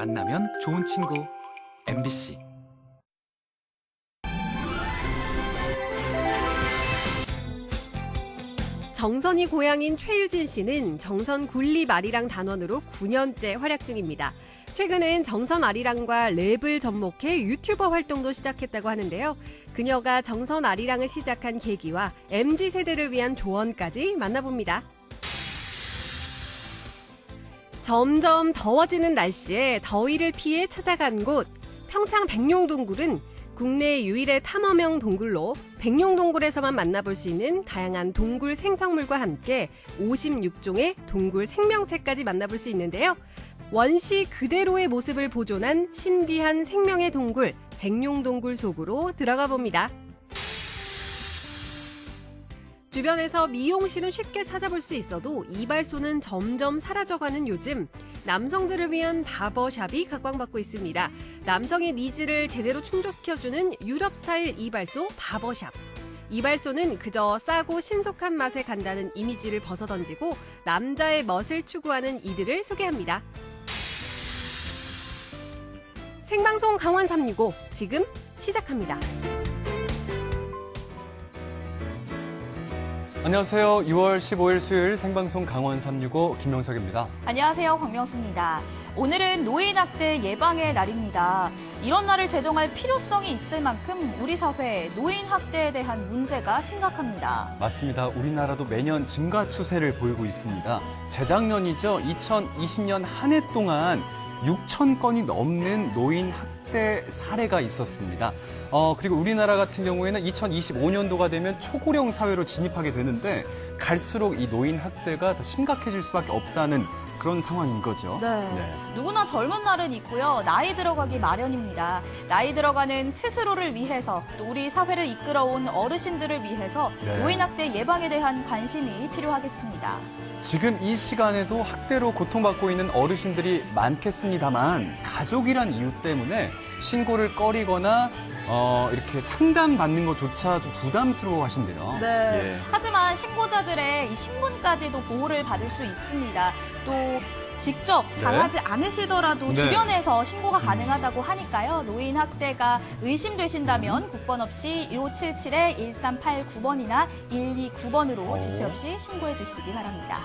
만나면 좋은 친구 MBC. 정선이 고향인 최유진 씨는 정선 굴리 아리랑 단원으로 9년째 활약 중입니다. 최근엔 정선 아리랑과 랩을 접목해 유튜버 활동도 시작했다고 하는데요. 그녀가 정선 아리랑을 시작한 계기와 MZ세대를 위한 조언까지 만나봅니다. 점점 더워지는 날씨에 더위를 피해 찾아간 곳, 평창 백룡동굴은 국내 유일의 탐험형 동굴로 백룡동굴에서만 만나볼 수 있는 다양한 동굴 생성물과 함께 56종의 동굴 생명체까지 만나볼 수 있는데요. 원시 그대로의 모습을 보존한 신비한 생명의 동굴, 백룡동굴 속으로 들어가 봅니다. 주변에서 미용실은 쉽게 찾아볼 수 있어도 이발소는 점점 사라져가는 요즘, 남성들을 위한 바버샵이 각광받고 있습니다. 남성의 니즈를 제대로 충족시켜주는 유럽 스타일 이발소 바버샵. 이발소는 그저 싸고 신속한 맛에 간다는 이미지를 벗어던지고 남자의 멋을 추구하는 이들을 소개합니다. 생방송 강원 365 지금 시작합니다. 안녕하세요. 6월 15일 수요일 생방송 강원 365 김명석입니다. 안녕하세요. 광명수입니다. 오늘은 노인학대 예방의 날입니다. 이런 날을 제정할 필요성이 있을 만큼 우리 사회에 노인학대에 대한 문제가 심각합니다. 맞습니다. 우리나라도 매년 증가 추세를 보이고 있습니다. 재작년이죠. 2020년 한 해 동안 6천 건이 넘는 노인 학대 사례가 있었습니다. 그리고 우리나라 같은 경우에는 2025년도가 되면 초고령 사회로 진입하게 되는데 갈수록 이 노인 학대가 더 심각해질 수밖에 없다는 그런 상황인 거죠. 네. 누구나 젊은 날은 있고요. 나이 들어가기 마련입니다. 나이 들어가는 스스로를 위해서 또 우리 사회를 이끌어온 어르신들을 위해서 노인학대 예방에 대한 관심이 필요하겠습니다. 지금 이 시간에도 학대로 고통받고 있는 어르신들이 많겠습니다만 가족이란 이유 때문에 신고를 꺼리거나 이렇게 상담받는 것조차 좀 부담스러워 하신대요. 네. 하지만 신고자들의 이 신분까지도 보호를 받을 수 있습니다. 또 직접 당하지 않으시더라도 주변에서 신고가 가능하다고 하니까요. 노인 학대가 의심되신다면 국번 없이 1577-1389번이나 129번으로 지체 없이 신고해 주시기 바랍니다.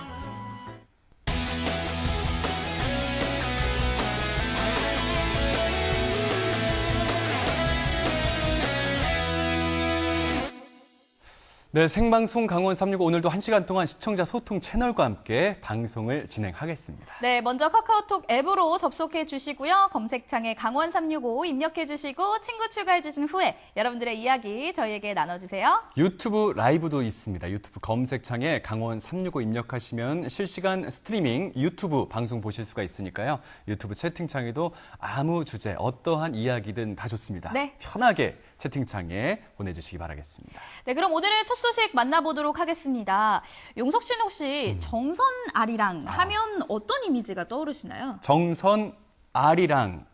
네, 생방송 강원 365 오늘도 1시간 동안 시청자 소통 채널과 함께 방송을 진행하겠습니다. 네, 먼저 카카오톡 앱으로 접속해 주시고요. 검색창에 강원 365 입력해 주시고 친구 추가해 주신 후에 여러분들의 이야기 저희에게 나눠주세요. 유튜브 라이브도 있습니다. 유튜브 검색창에 강원 365 입력하시면 실시간 스트리밍 유튜브 방송 보실 수가 있으니까요. 유튜브 채팅창에도 아무 주제, 어떠한 이야기든 다 좋습니다. 네. 편하게 채팅창에 보내주시기 바라겠습니다. 네, 그럼 오늘의 첫 소식 만나보도록 하겠습니다. 용석 씨는 혹시 정선 아리랑 하면 어떤 이미지가 떠오르시나요? 정선 아리랑.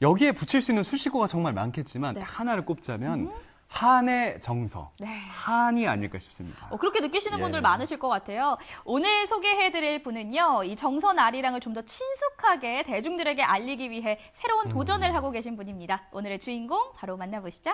여기에 붙일 수 있는 수식어가 정말 많겠지만 딱 하나를 꼽자면 한의 정서. 한이 아닐까 싶습니다. 그렇게 느끼시는 분들 많으실 것 같아요. 오늘 소개해드릴 분은요. 이 정선 아리랑을 좀 더 친숙하게 대중들에게 알리기 위해 새로운 도전을 하고 계신 분입니다. 오늘의 주인공 바로 만나보시죠.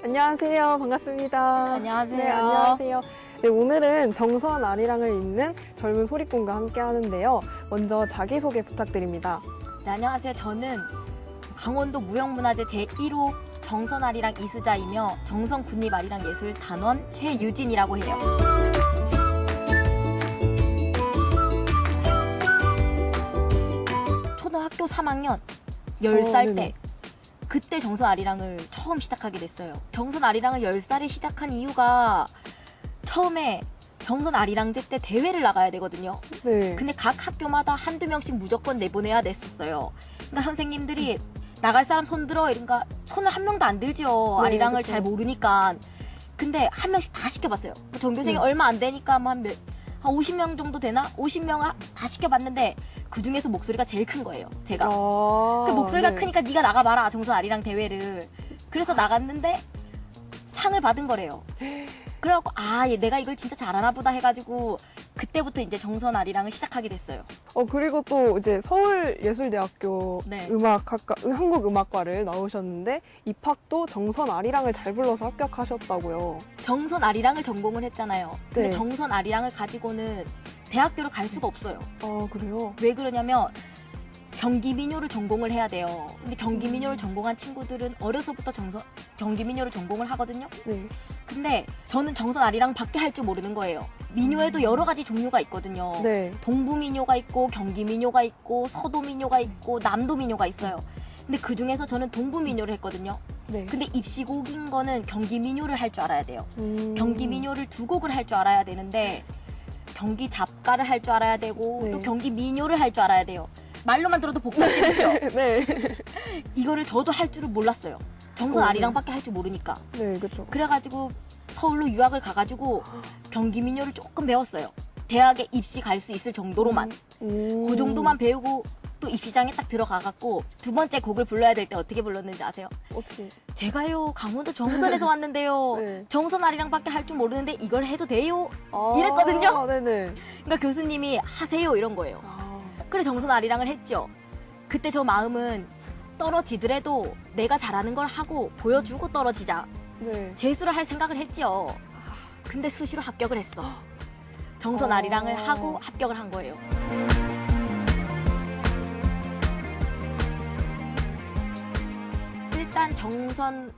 안녕하세요. 반갑습니다. 안녕하세요. 네, 안녕하세요. 네, 오늘은 정선 아리랑을 잇는 젊은 소리꾼과 함께 하는데요. 먼저 자기소개 부탁드립니다. 네, 안녕하세요. 저는 강원도 무형문화재 제1호 정선 아리랑 이수자이며 정선 군립 아리랑 예술 단원 최유진이라고 해요. 초등학교 3학년 10살 때 그때 정선 아리랑을 처음 시작하게 됐어요. 정선 아리랑을 10살에 시작한 이유가 처음에 정선 아리랑제 때 대회를 나가야 되거든요. 네. 근데 각 학교마다 한두 명씩 무조건 내보내야 됐었어요. 그러니까 선생님들이 나갈 사람 손 들어 이러니까 손을 한 명도 안 들죠. 네, 아리랑을 그쵸. 잘 모르니까. 근데 한 명씩 다 시켜봤어요. 정교생이 얼마 안 되니까 뭐 한 50명 정도 되나? 50명 다 시켜봤는데 그 중에서 목소리가 제일 큰 거예요. 제가. 그 목소리가 네. 크니까 네가 나가봐라 정선 아리랑 대회를. 그래서 나갔는데 상을 받은 거래요. 그래갖고 얘 내가 이걸 진짜 잘하나 보다 해가지고 그때부터 이제 정선 아리랑을 시작하게 됐어요. 그리고 또 이제 서울예술대학교 네. 한국음악과를 나오셨는데 입학도 정선 아리랑을 잘 불러서 합격하셨다고요. 정선 아리랑을 전공을 했잖아요. 근데 네. 정선 아리랑을 가지고는 대학교를 갈 수가 없어요. 그래요? 왜 그러냐면 경기민요를 전공을 해야 돼요. 근데 경기민요를 전공한 친구들은 어려서부터 경기민요를 전공을 하거든요. 네. 근데 저는 정선 아리랑 밖에 할 줄 모르는 거예요. 민요에도 여러 가지 종류가 있거든요. 네. 동부민요가 있고 경기민요가 있고 서도민요가 있고 남도민요가 있어요. 근데 그 중에서 저는 동부민요를 했거든요. 네. 근데 입시곡인 거는 경기민요를 할 줄 알아야 돼요. 경기민요를 2곡을 할 줄 알아야 되는데 경기 잡가를 할 줄 알아야 되고 네. 또 경기민요를 할 줄 알아야 돼요. 말로만 들어도 복잡하죠. 네. 이거를 저도 할 줄을 몰랐어요. 정선 아리랑밖에 할 줄 모르니까. 네, 그렇죠. 그래가지고 서울로 유학을 가가지고 경기민요를 조금 배웠어요. 대학에 입시 갈 수 있을 정도로만. 그 정도만 배우고 또 입시장에 딱 들어가갖고 두 번째 곡을 불러야 될 때 어떻게 불렀는지 아세요? 어떻게? 제가요 강원도 정선에서 왔는데요. 네. 정선 아리랑밖에 할 줄 모르는데 이걸 해도 돼요? 이랬거든요. 네네. 그러니까 교수님이 하세요 이런 거예요. 그래 정선 아리랑을 했죠. 그때 저 마음은 떨어지더라도 내가 잘하는 걸 하고 보여주고 떨어지자. 네. 재수를 할 생각을 했죠. 근데 수시로 합격을 했어. 정선 아리랑을 하고 합격을 한 거예요. 일단 정선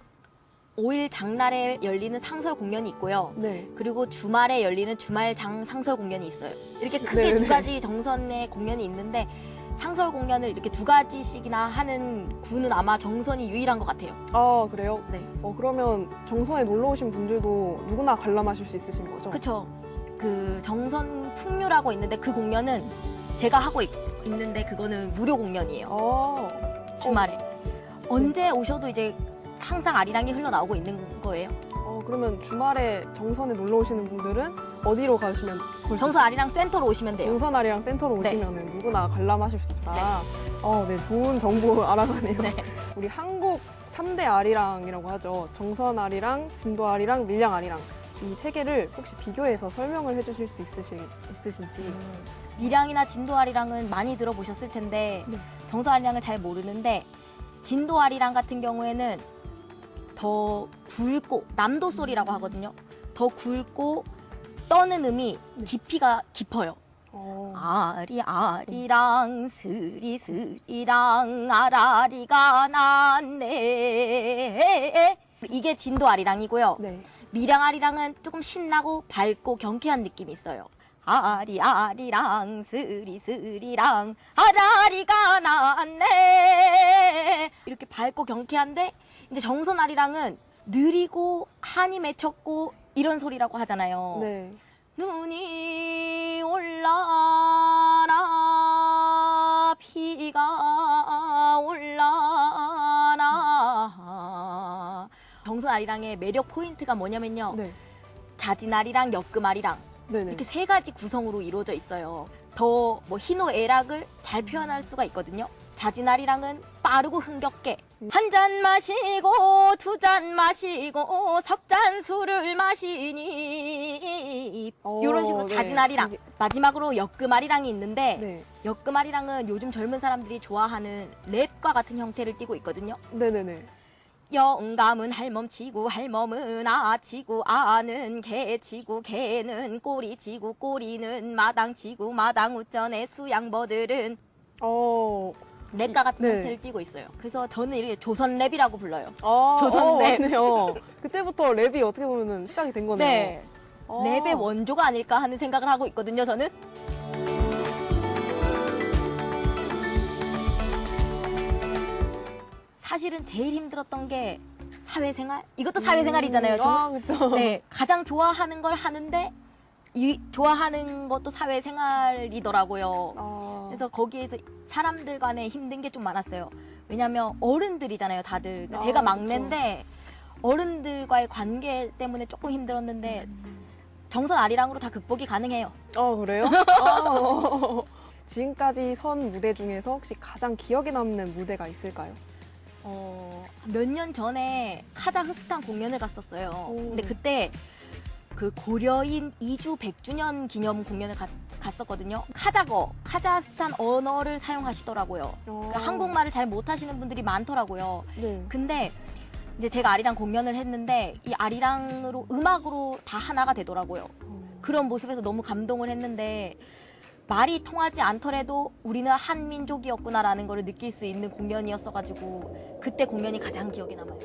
5일 장날에 열리는 상설 공연이 있고요. 네. 그리고 주말에 열리는 주말장 상설 공연이 있어요. 이렇게 크게 네네. 두 가지 정선의 공연이 있는데 상설 공연을 이렇게 두 가지씩이나 하는 구는 아마 정선이 유일한 것 같아요. 그래요? 네. 그러면 정선에 놀러 오신 분들도 누구나 관람하실 수 있으신 거죠? 그쵸. 그 정선 풍류라고 있는데 그 공연은 제가 하고 있는데 그거는 무료 공연이에요. 주말에. 언제 오셔도 이제 항상 아리랑이 흘러나오고 있는 거예요. 그러면 주말에 정선에 놀러 오시는 분들은 어디로 가시면 볼수 정선 아리랑 센터로 오시면 돼요. 정선 아리랑 센터로 네. 오시면 누구나 관람하실 수 있다. 네, 좋은 정보 알아가네요. 네. 우리 한국 3대 아리랑이라고 하죠. 정선 아리랑, 진도 아리랑, 밀양 아리랑. 이 세 개를 혹시 비교해서 설명을 해주실 수 있으신지. 밀양이나 진도 아리랑은 많이 들어보셨을 텐데 네. 정선 아리랑을 잘 모르는데 진도 아리랑 같은 경우에는 더 굵고 남도 소리라고 하거든요. 더 굵고 떠는 음이 깊이가 깊어요. 아리아리랑 스리스리랑 아라리가 났네. 이게 진도 아리랑이고요. 네. 밀양 아리랑은 조금 신나고 밝고 경쾌한 느낌이 있어요. 아리아리랑 스리스리랑 아라리가 났네. 이렇게 밝고 경쾌한데 이제 정선 아리랑은 느리고 한이 맺혔고 이런 소리라고 하잖아요. 네. 눈이 올라나 비가 올라나. 정선 아리랑의 매력 포인트가 뭐냐면요. 네. 자진 아리랑, 엮음 아리랑 네네. 이렇게 세 가지 구성으로 이루어져 있어요. 더 뭐 희노애락을 잘 표현할 수가 있거든요. 자진 아리랑은 빠르고 흥겹게 한 잔 마시고 두 잔 마시고 석 잔 술을 마시니 이런 식으로 네. 자진 아리랑. 이게- 마지막으로 엮음 아리랑이 있는데 네. 엮음 아리랑은 요즘 젊은 사람들이 좋아하는 랩과 같은 형태를 띠고 있거든요. 네네네. 영감은 할멈치고 할멈은 아치고 아는 개치고 개는 꼬리치고 꼬리는 마당치고 마당 우전의 수양버들은 랩과 같은 네. 형태를 띠고 있어요. 그래서 저는 이렇게 조선 랩이라고 불러요. 조선 랩. 맞네요. 그때부터 랩이 어떻게 보면 시작이 된 거네요. 네. 랩의 원조가 아닐까 하는 생각을 하고 있거든요, 저는. 사실은 제일 힘들었던 게 사회생활? 이것도 사회생활이잖아요. 그렇죠. 네, 가장 좋아하는 걸 하는데 좋아하는 것도 사회생활이더라고요. 그래서 거기에서 사람들 간에 힘든 게 좀 많았어요. 왜냐하면 어른들이잖아요, 다들. 그러니까 제가 막내인데 어른들과의 관계 때문에 조금 힘들었는데 정선 아리랑으로 다 극복이 가능해요. 그래요? 지금까지 선 무대 중에서 혹시 가장 기억에 남는 무대가 있을까요? 몇 년 전에 카자흐스탄 공연을 갔었어요. 근데 그때 그 고려인 이주 100주년 기념 공연을 갔었거든요. 카자흐스탄 언어를 사용하시더라고요. 그러니까 한국말을 잘 못하시는 분들이 많더라고요. 네. 근데 이제 제가 아리랑 공연을 했는데 이 아리랑으로 음악으로 다 하나가 되더라고요. 그런 모습에서 너무 감동을 했는데 말이 통하지 않더라도 우리는 한 민족이었구나라는 걸 느낄 수 있는 공연이었어가지고 그때 공연이 가장 기억에 남아요.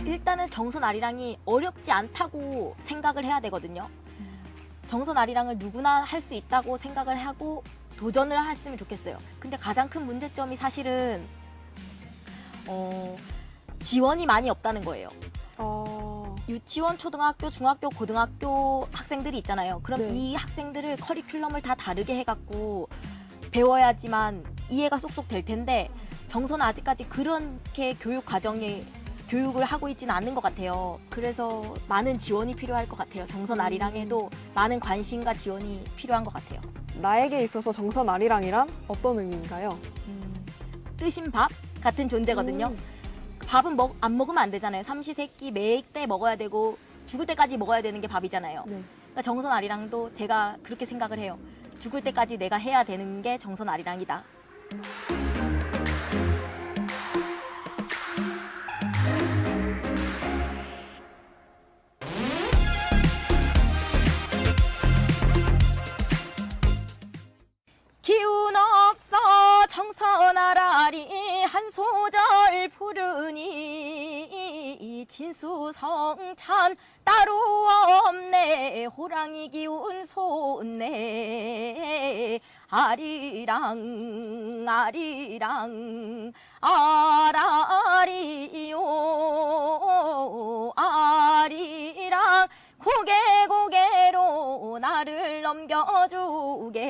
일단은 정선 아리랑이 어렵지 않다고 생각을 해야 되거든요. 정선 아리랑을 누구나 할 수 있다고 생각을 하고 도전을 했으면 좋겠어요. 근데 가장 큰 문제점이 사실은 지원이 많이 없다는 거예요. 유치원, 초등학교, 중학교, 고등학교 학생들이 있잖아요. 그럼 네. 이 학생들을 커리큘럼을 다 다르게 해갖고 배워야지만 이해가 쏙쏙 될 텐데 정선은 아직까지 그렇게 교육을 하고 있지는 않는 것 같아요. 그래서 많은 지원이 필요할 것 같아요. 정선 아리랑에도 많은 관심과 지원이 필요한 것 같아요. 나에게 있어서 정선 아리랑이란 어떤 의미인가요? 뜨신 밥 같은 존재거든요. 밥은 안 먹으면 안 되잖아요. 삼시세끼 매때 먹어야 되고 죽을 때까지 먹어야 되는 게 밥이잖아요. 네. 그러니까 정선 아리랑도 제가 그렇게 생각을 해요. 죽을 때까지 내가 해야 되는 게 정선 아리랑이다. 기운 없어 정선 아라리 한 소절 부르니 진수성찬 따로 없네 호랑이 기운 솟네 아리랑 아리랑 아라리요 아리랑 고개로 나를 넘겨주게.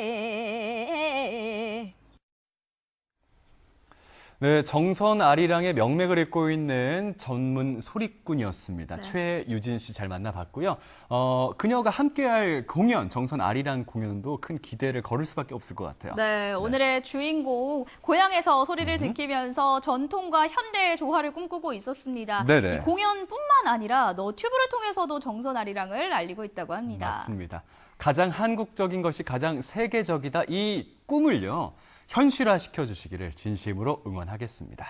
네, 정선 아리랑의 명맥을 잇고 있는 전문 소리꾼이었습니다. 네. 최유진 씨 잘 만나봤고요. 그녀가 함께할 공연, 정선 아리랑 공연도 큰 기대를 걸을 수밖에 없을 것 같아요. 네, 오늘의 주인공 고향에서 소리를 지키면서 전통과 현대의 조화를 꿈꾸고 있었습니다. 네네. 이 공연뿐만 아니라 너튜브를 통해서도 정선 아리랑을 알리고 있다고 합니다. 맞습니다. 가장 한국적인 것이 가장 세계적이다. 이 꿈을요. 현실화 시켜주시기를 진심으로 응원하겠습니다.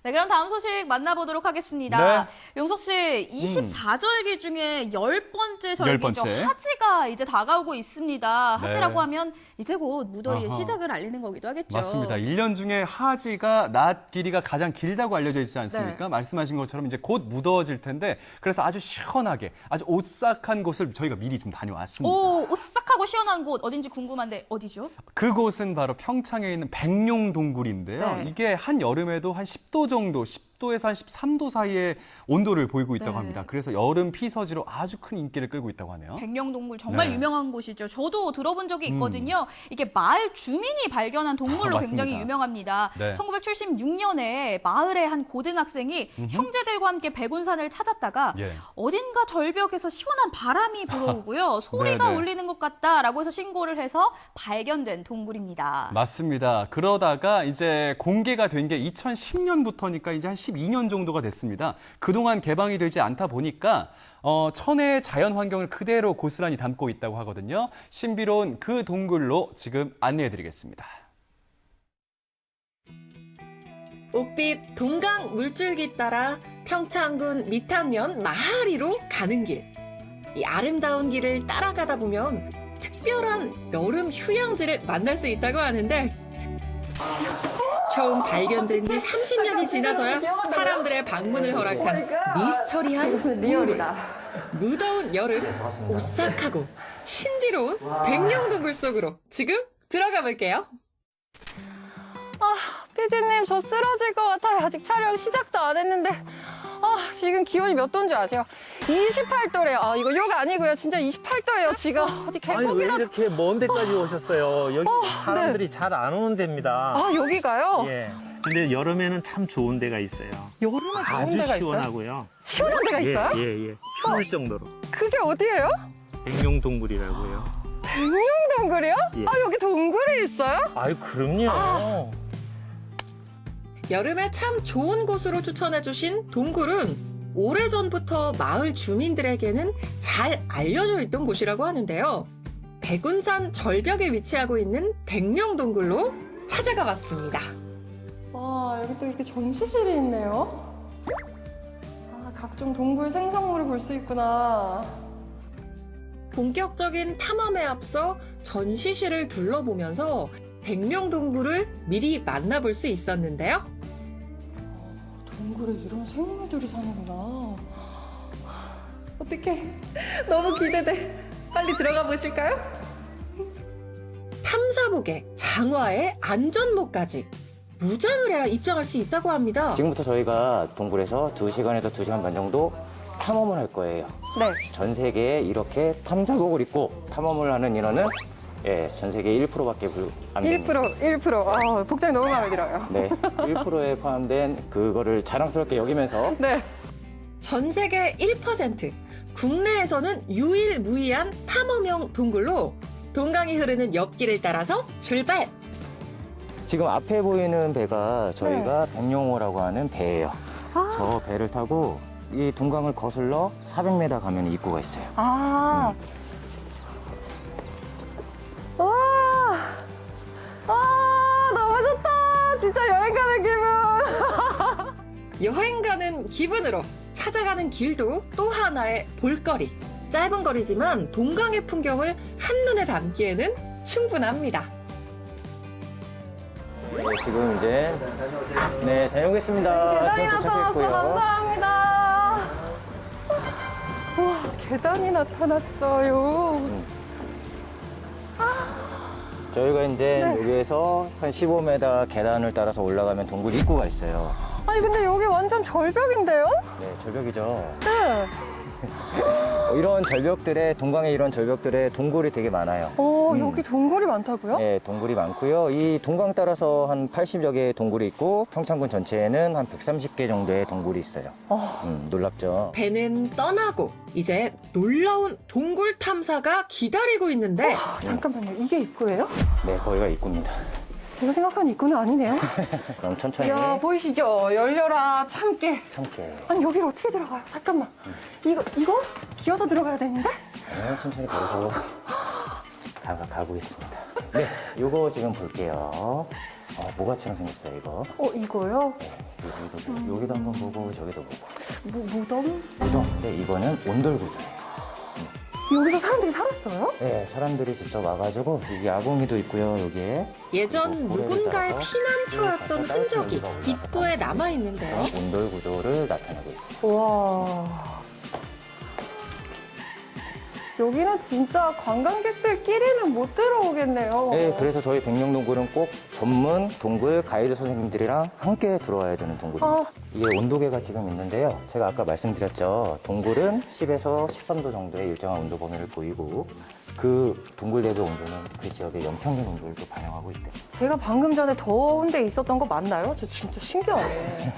네, 그럼 다음 소식 만나보도록 하겠습니다. 네. 용석 씨, 24절기 중에 10번째 절기죠. 10번째. 하지가 이제 다가오고 있습니다. 네. 하지라고 하면 이제 곧 무더위의 아하. 시작을 알리는 거기도 하겠죠. 맞습니다. 1년 중에 하지가 낮 길이가 가장 길다고 알려져 있지 않습니까? 네. 말씀하신 것처럼 이제 곧 무더워질 텐데 그래서 아주 시원하게 아주 오싹한 곳을 저희가 미리 좀 다녀왔습니다. 오, 오싹하고 시원한 곳 어딘지 궁금한데 어디죠? 그곳은 바로 평창에 있는 백룡동굴인데요. 네. 이게 한 여름에도 한 10도 정도, 10도에서 한 13도 사이의 온도를 보이고 있다고 네. 합니다. 그래서 여름 피서지로 아주 큰 인기를 끌고 있다고 하네요. 백령동굴 정말 네. 유명한 곳이죠. 저도 들어본 적이 있거든요. 이게 마을 주민이 발견한 동물로 맞습니다. 굉장히 유명합니다. 네. 1976년에 마을의 한 고등학생이 형제들과 함께 백운산을 찾았다가 예. 어딘가 절벽에서 시원한 바람이 불어오고요. 소리가 네네. 울리는 것 같다라고 해서 신고를 해서 발견된 동굴입니다. 맞습니다. 그러다가 이제 공개가 된 게 2010년부터니까 이제 한 12년 정도가 됐습니다. 그동안 개방이 되지 않다 보니까 천혜의 자연 환경을 그대로 고스란히 담고 있다고 하거든요. 신비로운 그 동굴로 지금 안내해드리겠습니다. 옥빛 동강 물줄기 따라 평창군 미탄면 마하리로 가는 길. 이 아름다운 길을 따라가다 보면 특별한 여름 휴양지를 만날 수 있다고 하는데 처음 발견된 지 30년이 지나서야 사람들의 방문을 허락한 미스터리한 동굴. 무더운 여름 오싹하고 신비로운 백룡동굴 속으로 지금 들어가 볼게요. 피디님, 저 쓰러질 것 같아요. 아직 촬영 시작도 안 했는데. 지금 기온이 몇 도인지 아세요? 28도래요. 이거 욕 아니고요. 진짜 28도예요, 지금. 어디 아니 왜 계곡이라도. 이렇게 먼 데까지 오셨어요? 여기 사람들이 네. 잘 안 오는 데입니다. 여기가요? 예. 근데 여름에는 참 좋은 데가 있어요. 여름에 좋은 아주 데가 있어요? 시원하고요. 시원한 데가 있어요? 예. 추울 정도로. 그게 어디예요? 백룡동굴이라고요. 백룡동굴이요? 예. 여기 동굴이 있어요? 아유 그럼요. 여름에 참 좋은 곳으로 추천해주신 동굴은 오래전부터 마을 주민들에게는 잘 알려져 있던 곳이라고 하는데요. 백운산 절벽에 위치하고 있는 백룡동굴로 찾아가 봤습니다. 와, 여기 또 이렇게 전시실이 있네요. 각종 동굴 생성물을 볼 수 있구나. 본격적인 탐험에 앞서 전시실을 둘러보면서 백룡동굴을 미리 만나볼 수 있었는데요. 동굴에 이런 생물들이 사는구나. 어떡해. 너무 기대돼. 빨리 들어가 보실까요? 탐사복에 장화에 안전모까지 무장을 해야 입장할 수 있다고 합니다. 지금부터 저희가 동굴에서 2시간에서 2시간 반 정도 탐험을 할 거예요. 네. 전 세계에 이렇게 탐사복을 입고 탐험을 하는 인원은 전 세계 1%밖에 안 됩니다. 1%. 복장이 너무 마음에 들어요. 네, 1%에 포함된 그거를 자랑스럽게 여기면서 네. 전 세계 1%, 국내에서는 유일무이한 탐험용 동굴로 동강이 흐르는 옆길을 따라서 출발! 지금 앞에 보이는 배가 저희가 백룡호라고 하는 배예요. 저 배를 타고 이 동강을 거슬러 400m 가면 입구가 있어요. 너무 좋다. 진짜 여행 가는 기분. 여행 가는 기분으로 찾아가는 길도 또 하나의 볼거리. 짧은 거리지만 동강의 풍경을 한눈에 담기에는 충분합니다. 네, 지금 이제 다녀오겠습니다. 계단이 지금 나타났어. 도착했고요. 감사합니다. 와, 계단이 나타났어요. 저희가 이제 여기에서 한 15m 계단을 따라서 올라가면 동굴 입구가 있어요. 아니, 근데 여기 완전 절벽인데요? 네, 절벽이죠. 네. 이런 절벽들에, 동강에 이런 절벽들에 동굴이 되게 많아요. 여기 동굴이 많다고요? 네, 동굴이 많고요. 이 동강 따라서 한 80여 개의 동굴이 있고 평창군 전체에는 한 130개 정도의 동굴이 있어요. 놀랍죠? 배는 떠나고 이제 놀라운 동굴 탐사가 기다리고 있는데 잠깐만요. 이게 입구예요? 네, 거기가 입구입니다. 제가 생각한 입구는 아니네요. 그럼 천천히 야, 보이시죠? 열려라, 참깨. 참게. 아니, 여기를 어떻게 들어가요? 잠깐만. 이거? 기어서 들어가야 되는데? 네, 천천히 걸어서 가보겠습니다. 네, 요거 지금 볼게요. 모가처럼 생겼어요, 이거. 이거요? 여기도 한번 보고 저기도 보고. 무덤? 무덤. 네, 이거는 온돌구조예요. 여기서 사람들이 살았어요? 네, 사람들이 직접 와가지고 여기 아궁이도 있고요, 여기에. 예전 누군가의 피난처였던 흔적이 입구에 남아 있는데요. 온돌구조를 나타내고 있어요. 와. 여기는 진짜 관광객들끼리는 못 들어오겠네요. 네, 그래서 저희 백룡동굴은 꼭 전문 동굴 가이드 선생님들이랑 함께 들어와야 되는 동굴입니다. 이게 온도계가 지금 있는데요. 제가 아까 말씀드렸죠. 동굴은 10에서 13도 정도의 일정한 온도 범위를 보이고 그 동굴 대비 온도는 그 지역의 연평균 온도를 또 반영하고 있대요. 제가 방금 전에 더운 데 있었던 거 맞나요? 저 진짜 신기하네.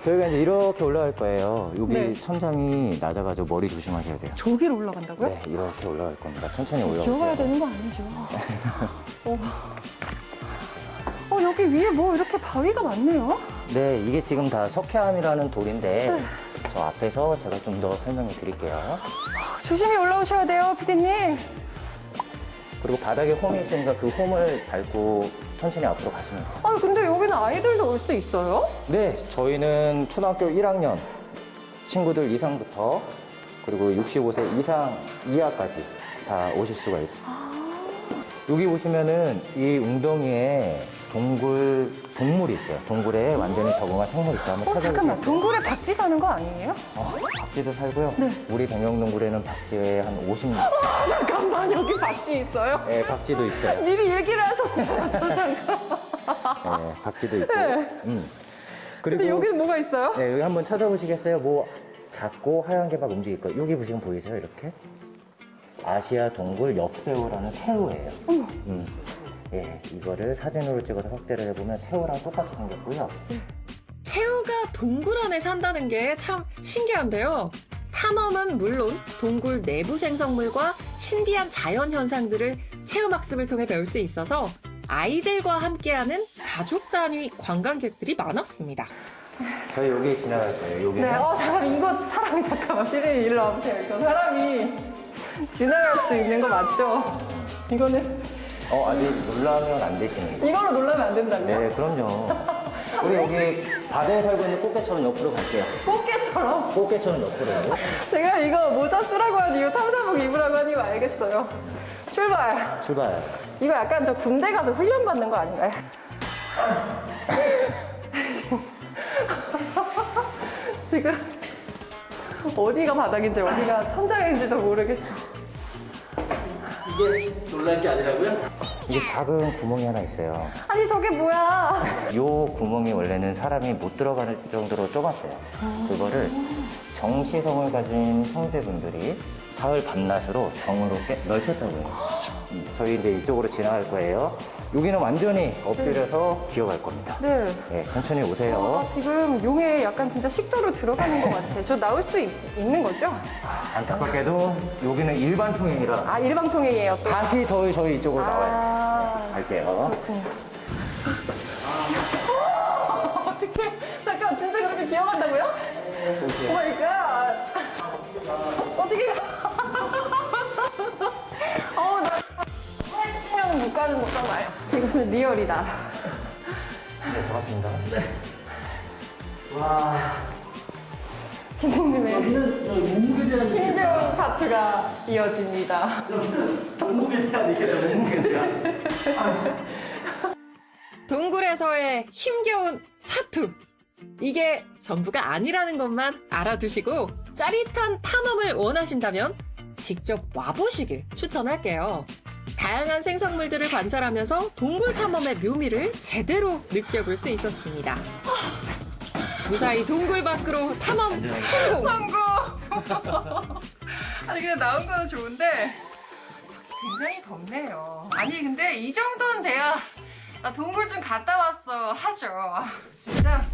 저희가 이제 이렇게 올라갈 거예요. 여기 네. 천장이 낮아가지고 머리 조심하셔야 돼요. 저기로 올라간다고요? 네, 이렇게 올라갈 겁니다. 천천히 올라오세요. 기어가야 되는 거 아니죠? 여기 위에 뭐 이렇게 바위가 많네요? 네, 이게 지금 다 석회암이라는 돌인데 저 앞에서 제가 좀 더 설명해 드릴게요. 조심히 올라오셔야 돼요, 피디님. 그리고 바닥에 홈이 있으니까 그 홈을 밟고 천천히 앞으로 가시면 돼요. 근데 여기는 아이들도 올 수 있어요? 네, 저희는 초등학교 1학년 친구들 이상부터 그리고 65세 이상 이하까지 다 오실 수가 있어요. 여기 보시면은 이 웅덩이에 동물이 있어요. 동굴에 완전히 적응한 생물이 있어요. 한번 찾아보세요. 잠깐만. 동굴에 박쥐 사는 거 아니에요? 박쥐도 살고요. 우리 백령동굴에는 박쥐 한 50명. 잠깐만, 여기 박쥐 있어요? 네, 박쥐도 있어요. 미리 얘기를 하셨어요. 저 잠깐. 네, 박쥐도 있고. 네. 그리고 근데 여기는 뭐가 있어요? 네, 여기 한번 찾아보시겠어요? 뭐 작고 하얀 게 막 움직일 거예요. 여기 보시면 보이세요? 이렇게. 아시아 동굴 엽새우라는 새우예요. 예, 이거를 사진으로 찍어서 확대를 해보면 새우랑 똑같이 생겼고요. 새우가 동굴 안에 산다는 게 참 신기한데요. 탐험은 물론 동굴 내부 생성물과 신비한 자연 현상들을 체험학습을 통해 배울 수 있어서 아이들과 함께하는 가족 단위 관광객들이 많았습니다. 저희 여기 지나갈 거예요. 여기는. 네, 잠깐만, 이거 사람이, 잠깐만, 피디님 일로 와보세요. 이거 사람이 지나갈 수 있는 거 맞죠? 이거는, 아직 놀라면 안 되시는 거예요. 이걸로 놀라면 안 된다고요? 네, 그럼요. 우리 여기 바다에 살고 있는 꽃게처럼 옆으로 갈게요. 꽃게처럼? 꽃게처럼 옆으로. 제가 이거 모자 쓰라고 하니, 이거 탐사복 입으라고 하니 이거 알겠어요. 출발. 출발. 이거 약간 저 군대 가서 훈련 받는 거 아닌가요? 지금 어디가 바닥인지 어디가 천장인지도 모르겠어. 이게 놀랄 게 아니라고요? 이게 작은 구멍이 하나 있어요. 아니 저게 뭐야? 요 구멍이 원래는 사람이 못 들어가는 정도로 좁았어요. 그거를 정시성을 가진 형제분들이 사흘 밤낮으로 정으로 넓혔다고 해요. 저희 이제 이쪽으로 지나갈 거예요. 여기는 완전히 엎드려서 기어갈 겁니다. 네. 네, 천천히 오세요. 지금 용에 약간 진짜 식도로 들어가는 것 같아. 저 나올 수 있는 거죠? 안타깝게도 여기는 일반 통행이라 아, 일방통행이에요. 또. 다시 저희 이쪽으로 나와요. 아, 갈게요. 그렇군요. 어떻게? 잠깐, 진짜 그렇게 기어간다고요? 오 마이 갓. 어떻게? 나 체험 못 가는 거 봐요. 이것은 리얼이다. 네, 잡았습니다. 피디님의 힘겨운 파트가 이어집니다. 동굴에서의 힘겨운 사투. 이게 전부가 아니라는 것만 알아두시고 짜릿한 탐험을 원하신다면 직접 와보시길 추천할게요. 다양한 생성물들을 관찰하면서 동굴 탐험의 묘미를 제대로 느껴볼 수 있었습니다. 무사히 동굴 밖으로 탐험 성공! 아니 그냥 나온 거는 좋은데 굉장히 덥네요. 아니 근데 이 정도는 돼야 나 동굴 좀 갔다 왔어 하죠. 진짜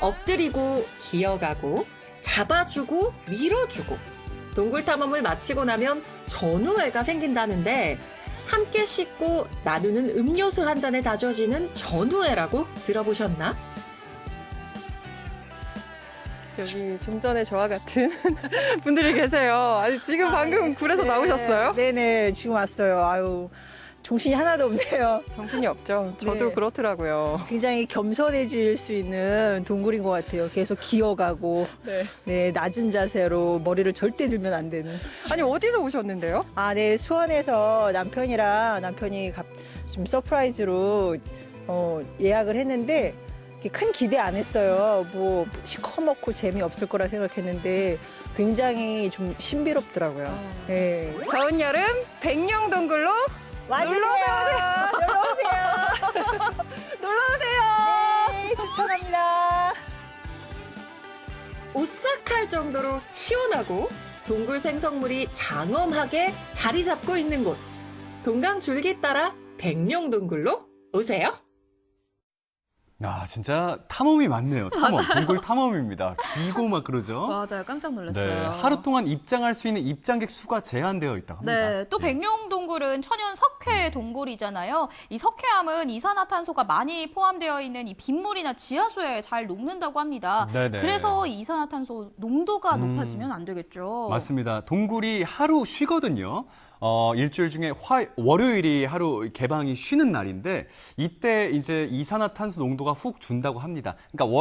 엎드리고 기어가고 잡아주고 밀어주고 동굴 탐험을 마치고 나면 전우회가 생긴다는데 함께 씻고 나누는 음료수 한 잔에 다져지는 전우회라고 들어보셨나? 여기 좀 전에 저와 같은 분들이 계세요. 아니 지금 방금 굴에서 나오셨어요? 네네, 지금 왔어요. 아유, 정신이 하나도 없네요. 정신이 없죠. 저도 네. 그렇더라고요. 굉장히 겸손해질 수 있는 동굴인 것 같아요. 계속 기어가고, 네, 낮은 자세로 머리를 절대 들면 안 되는. 아니 어디서 오셨는데요? 아, 네, 수원에서 남편이 좀 서프라이즈로 예약을 했는데 큰 기대 안 했어요. 뭐 시커멓고 재미없을 거라 생각했는데 굉장히 좀 신비롭더라고요. 네. 더운 여름 백령동굴로 와주세요. 놀러오세요. 놀러오세요. 네, 추천합니다. 오싹할 정도로 시원하고 동굴 생성물이 장엄하게 자리 잡고 있는 곳. 동강 줄기 따라 백령동굴로 오세요. 진짜 탐험이 많네요. 동굴 탐험입니다. 비고 막 그러죠. 맞아요. 깜짝 놀랐어요. 네, 하루 동안 입장할 수 있는 입장객 수가 제한되어 있다고 합니다. 네, 또 백령동굴은 천연 석회 동굴이잖아요. 이 석회암은 이산화탄소가 많이 포함되어 있는 이 빗물이나 지하수에 잘 녹는다고 합니다. 네네. 그래서 이 이산화탄소 농도가 높아지면 안 되겠죠. 맞습니다. 동굴이 하루 쉬거든요. 일주일 중에 월요일이 하루 개방이 쉬는 날인데 이때 이제 이산화탄소 농도가 훅 준다고 합니다. 그러니까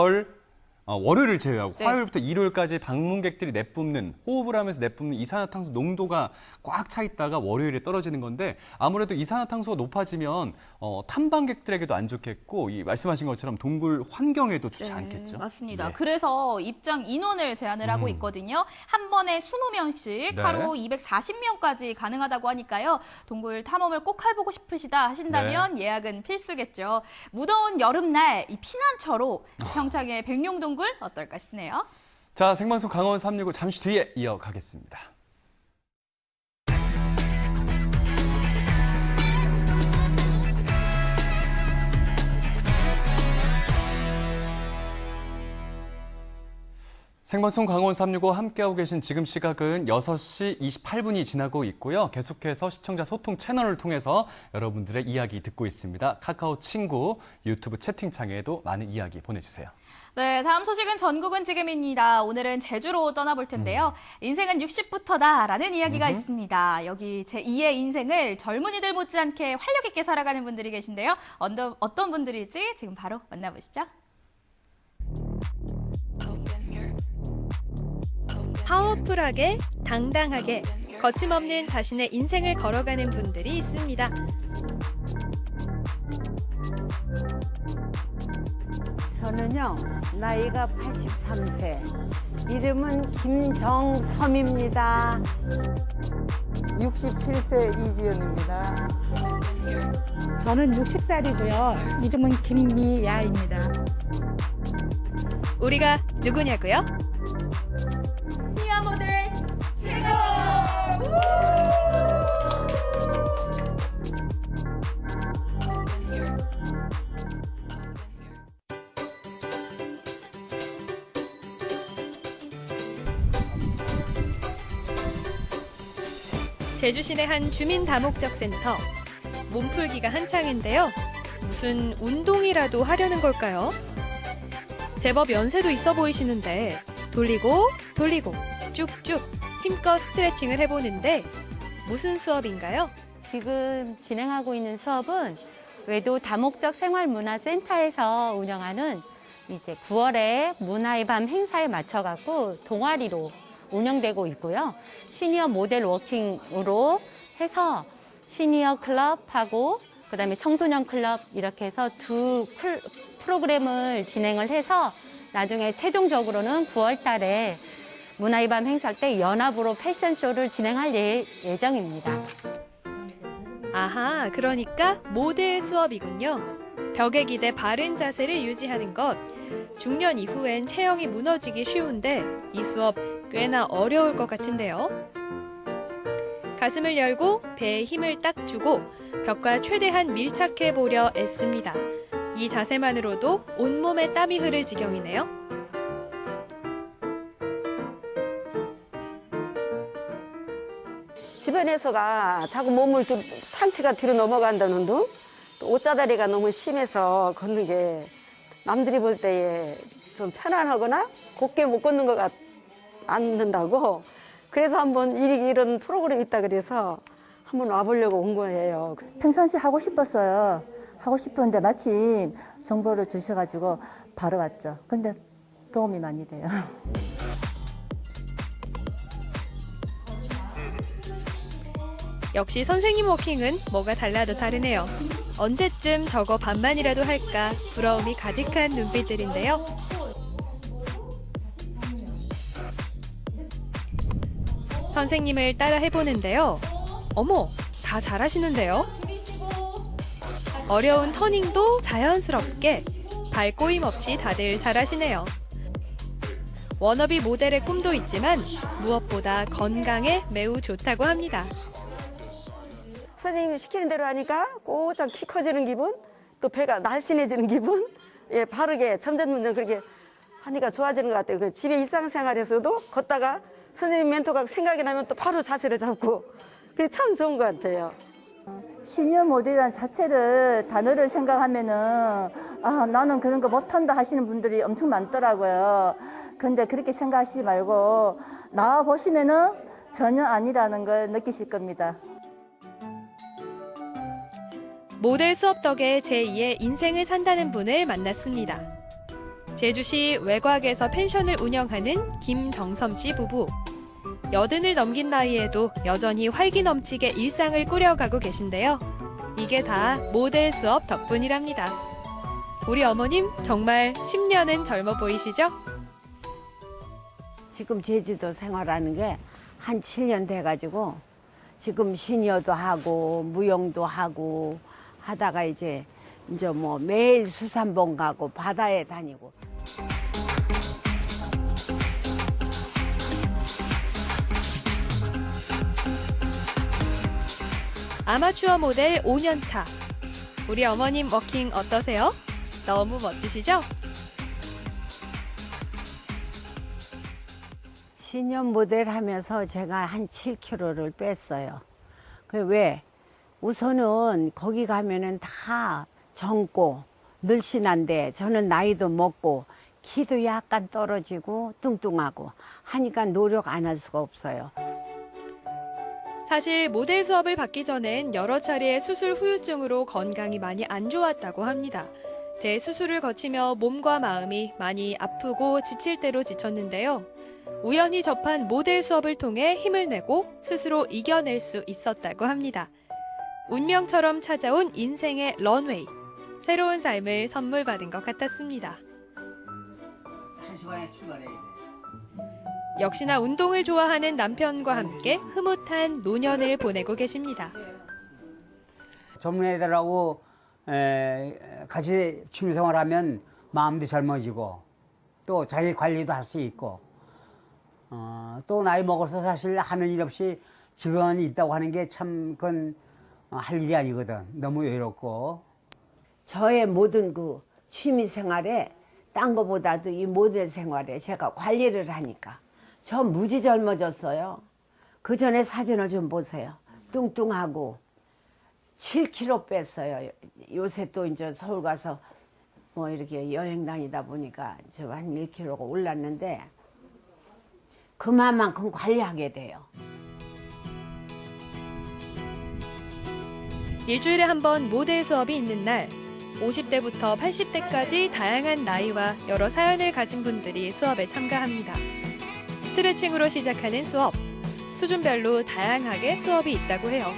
월요일을 제외하고 네. 화요일부터 일요일까지 방문객들이 내뿜는, 호흡을 하면서 내뿜는 이산화탄소 농도가 꽉 차 있다가 월요일에 떨어지는 건데, 아무래도 이산화탄소가 높아지면 탐방객들에게도 안 좋겠고, 이 말씀하신 것처럼 동굴 환경에도 좋지 않겠죠. 맞습니다. 네. 그래서 입장 인원을 제한을 하고 있거든요. 한 번에 20명씩 네. 하루 240명까지 가능하다고 하니까요. 동굴 탐험을 꼭 해보고 싶으시다 하신다면 예약은 필수겠죠. 무더운 여름날 이 피난처로 평창의 백룡동굴 어떨까 싶네요. 자, 생방송 강원 365 잠시 뒤에 이어가겠습니다. 생방송 강원 365 함께하고 계신 지금 시각은 6시 28분이 지나고 있고요. 계속해서 시청자 소통 채널을 통해서 여러분들의 이야기 듣고 있습니다. 카카오 친구, 유튜브 채팅창에도 많은 이야기 보내주세요. 네, 다음 소식은 전국은 지금입니다. 오늘은 제주로 떠나볼 텐데요. 인생은 60부터다라는 이야기가 있습니다. 여기 제2의 인생을 젊은이들 못지않게 활력 있게 살아가는 분들이 계신데요. 어떤 분들일지 지금 바로 만나보시죠. 파워풀하게, 당당하게, 거침없는 자신의 인생을 걸어가는 분들이 있습니다. 저는요, 나이가 83세, 이름은 김정섬입니다. 67세 이지연입니다. 저는 60살이고요. 이름은 김미야입니다. 우리가 누구냐고요? 미아 모델 최고! 제주시내 한 주민 다목적 센터. 몸풀기가 한창인데요. 무슨 운동이라도 하려는 걸까요? 제법 연세도 있어 보이시는데 돌리고 돌리고 쭉쭉 힘껏 스트레칭을 해보는데 무슨 수업인가요? 지금 진행하고 있는 수업은 외도 다목적 생활문화센터에서 운영하는 이제 9월에 문화의 밤 행사에 맞춰갖고 동아리로 운영되고 있고요. 시니어 모델 워킹으로 해서 시니어 클럽하고 그다음에 청소년 클럽 이렇게 해서 두 프로그램을 진행을 해서 나중에 최종적으로는 9월 달에 문화의 밤 행사 때 연합으로 패션쇼를 진행할 예정입니다. 아하, 그러니까 모델 수업이군요. 벽에 기대 바른 자세를 유지하는 것. 중년 이후엔 체형이 무너지기 쉬운데 이 수업 꽤나 어려울 것 같은데요. 가슴을 열고 배에 힘을 딱 주고 벽과 최대한 밀착해 보려 애씁니다. 이 자세만으로도 온몸에 땀이 흐를 지경이네요. 주변에서가 자꾸 몸을 상체가 뒤로 넘어간다는 둥, 또 옷자다리가 너무 심해서 걷는 게 남들이 볼 때에 좀 편안하거나 곱게 못 걷는 것 않는다고. 그래서 한번 이런 프로그램이 있다 그래서 한번 와보려고 온 거예요. 평상시 하고 싶었어요. 하고 싶었는데 마침 정보를 주셔가지고 바로 왔죠. 근데 도움이 많이 돼요. 역시 선생님 워킹은 뭐가 달라도 다르네요. 언제쯤 저거 반만이라도 할까 부러움이 가득한 눈빛들인데요. 선생님을 따라 해보는데요. 어머, 다 잘하시는데요? 어려운 터닝도 자연스럽게 발꼬임 없이 다들 잘하시네요. 워너비 모델의 꿈도 있지만 무엇보다 건강에 매우 좋다고 합니다. 선생님이 시키는 대로 하니까 꼬장 키 커지는 기분, 또 배가 날씬해지는 기분, 예, 바르게 점점 그렇게 하니까 좋아지는 것 같아요. 집에 일상생활에서도 걷다가 선생님 멘토가 생각이 나면 또 바로 자세를 잡고, 그게 참 좋은 것 같아요. 시니어 모델이라는 자체를 단어를 생각하면은 아, 나는 그런 거 못한다 하시는 분들이 엄청 많더라고요. 근데 그렇게 생각하시지 말고 나와 보시면은 전혀 아니라는 걸 느끼실 겁니다. 모델 수업 덕에 제2의 인생을 산다는 분을 만났습니다. 제주시 외곽에서 펜션을 운영하는 김정섬 씨 부부. 80을 넘긴 나이에도 여전히 활기 넘치게 일상을 꾸려가고 계신데요. 이게 다 모델 수업 덕분이랍니다. 우리 어머님 정말 10년은 젊어 보이시죠? 지금 제주도 생활하는 게 한 7년 돼가지고 지금 시니어도 하고 무용도 하고 하다가 이제 뭐 매일 수산봉 가고 바다에 다니고. 아마추어 모델 5년 차. 우리 어머님 워킹 어떠세요? 너무 멋지시죠? 시니어 모델 하면서 제가 한 7kg를 뺐어요. 왜? 우선은 거기 가면은 다 젊고 늘씬한데 저는 나이도 먹고 키도 약간 떨어지고 뚱뚱하고 하니까 노력 안 할 수가 없어요. 사실 모델 수업을 받기 전엔 여러 차례의 수술 후유증으로 건강이 많이 안 좋았다고 합니다. 대수술을 거치며 몸과 마음이 많이 아프고 지칠 대로 지쳤는데요. 우연히 접한 모델 수업을 통해 힘을 내고 스스로 이겨낼 수 있었다고 합니다. 운명처럼 찾아온 인생의 런웨이. 새로운 삶을 선물 받은 것 같았습니다. 1시간에 출발해야 돼. 역시나 운동을 좋아하는 남편과 함께 흐뭇한 노년을 보내고 계십니다. 젊은 애들하고 같이 취미생활하면 마음도 젊어지고 또 자기 관리도 할 수 있고 또 나이 먹어서 사실 하는 일 없이 직원이 있다고 하는 게 참 그건 할 일이 아니거든. 너무 외롭고. 저의 모든 그 취미 생활에 딴 거보다도 이 모델 생활에 제가 관리를 하니까 저 무지 젊어졌어요. 그 전에 사진을 좀 보세요. 뚱뚱하고 7kg 뺐어요. 요새 또 이제 서울 가서 뭐 이렇게 여행 다니다 보니까 저 한 1kg가 올랐는데 그만큼 관리하게 돼요. 일주일에 한 번 모델 수업이 있는 날, 50대부터 80대까지 다양한 나이와 여러 사연을 가진 분들이 수업에 참가합니다. 스트레칭으로 시작하는 수업, 수준별로 다양하게 수업이 있다고 해요.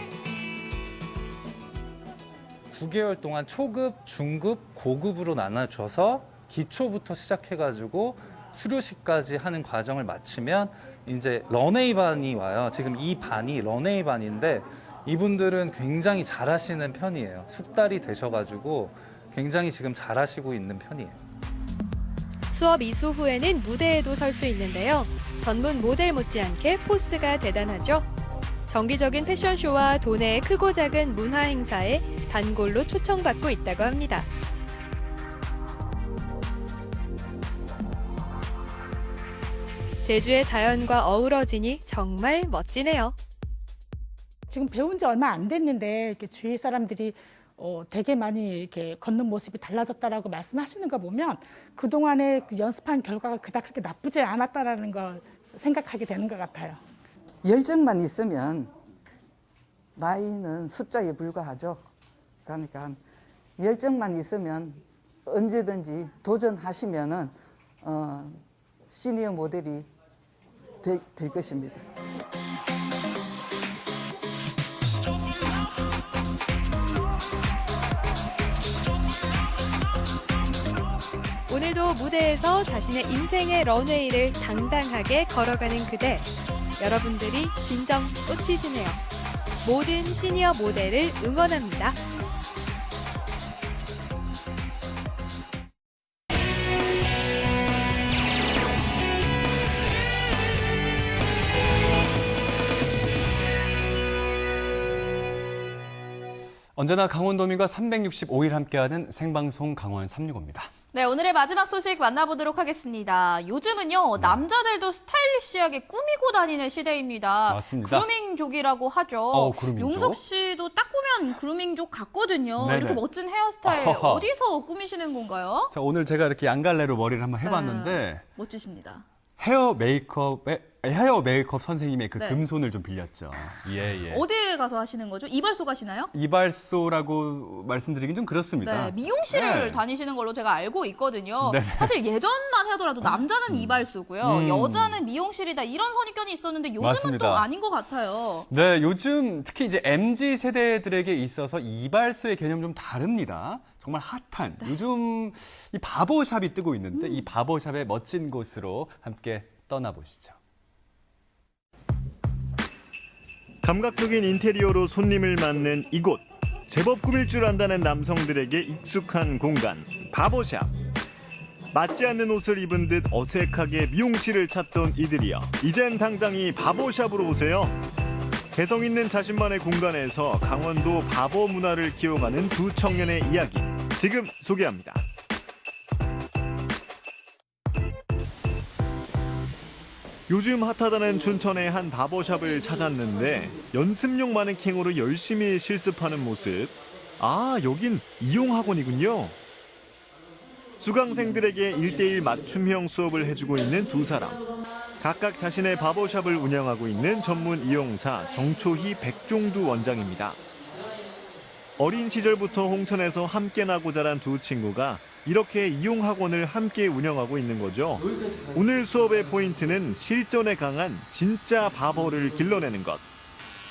9개월 동안 초급, 중급, 고급으로 나눠줘서 기초부터 시작해가지고 수료식까지 하는 과정을 마치면 이제 런웨이 반이 와요. 지금 이 반이 런웨이 반인데 이분들은 굉장히 잘하시는 편이에요. 숙달이 되셔가지고 굉장히 지금 잘하시고 있는 편이에요. 수업 이수 후에는 무대에도 설 수 있는데요. 전문 모델 못지않게 포스가 대단하죠. 정기적인 패션쇼와 도내의 크고 작은 문화 행사에 단골로 초청받고 있다고 합니다. 제주의 자연과 어우러지니 정말 멋지네요. 지금 배운 지 얼마 안 됐는데 이렇게 주위 사람들이 되게 많이 이렇게 걷는 모습이 달라졌다라고 말씀하시는 거 보면 그동안에 그 연습한 결과가 그닥 그렇게 나쁘지 않았다라는 걸 생각하게 되는 것 같아요. 열정만 있으면 나이는 숫자에 불과하죠. 그러니까 열정만 있으면 언제든지 도전하시면은 시니어 모델이 될 것입니다. 오늘도 무대에서 자신의 인생의 런웨이를 당당하게 걸어가는 그대. 여러분들이 진정 꽂히시네요. 모든 시니어 모델을 응원합니다. 언제나 강원도민과 365일 함께하는 생방송 강원 365입니다. 네, 오늘의 마지막 소식 만나보도록 하겠습니다. 요즘은요, 남자들도 스타일리시하게 꾸미고 다니는 시대입니다. 맞습니다. 그루밍족이라고 하죠. 그루밍족. 용석 씨도 딱 보면 그루밍족 같거든요. 네네. 이렇게 멋진 헤어스타일 아하. 어디서 꾸미시는 건가요? 자, 오늘 제가 이렇게 양갈래로 머리를 한번 해봤는데 멋지십니다. 헤어 메이크업 선생님의 그 네. 금손을 좀 빌렸죠. 예. 어디에 가서 하시는 거죠? 이발소 가시나요? 이발소라고 말씀드리긴 좀 그렇습니다. 네, 미용실을 네. 다니시는 걸로 제가 알고 있거든요. 네. 사실 예전만 하더라도 남자는 이발소고요. 여자는 미용실이다 이런 선입견이 있었는데 요즘은 맞습니다. 또 아닌 것 같아요. 네, 요즘 특히 이제 MZ 세대들에게 있어서 이발소의 개념 좀 다릅니다. 정말 핫한 요즘 이 바버샵이 뜨고 있는데 이 바버샵의 멋진 곳으로 함께 떠나보시죠. 감각적인 인테리어로 손님을 맞는 이곳. 제법 꾸밀 줄 안다는 남성들에게 익숙한 공간, 바버샵. 맞지 않는 옷을 입은 듯 어색하게 미용실을 찾던 이들이여. 이젠 당당히 바버샵으로 오세요. 개성 있는 자신만의 공간에서 강원도 바버 문화를 키워가는 두 청년의 이야기. 지금 소개합니다. 요즘 핫하다는 춘천의 한 바버샵을 찾았는데 연습용 마네킹으로 열심히 실습하는 모습. 아, 여긴 이용학원이군요. 수강생들에게 1:1 맞춤형 수업을 해주고 있는 두 사람. 각각 자신의 바버샵을 운영하고 있는 전문 이용사 정초희 백종두 원장입니다. 어린 시절부터 홍천에서 함께 나고 자란 두 친구가 이렇게 이용학원을 함께 운영하고 있는 거죠. 오늘 수업의 포인트는 실전에 강한 진짜 바버를 길러내는 것.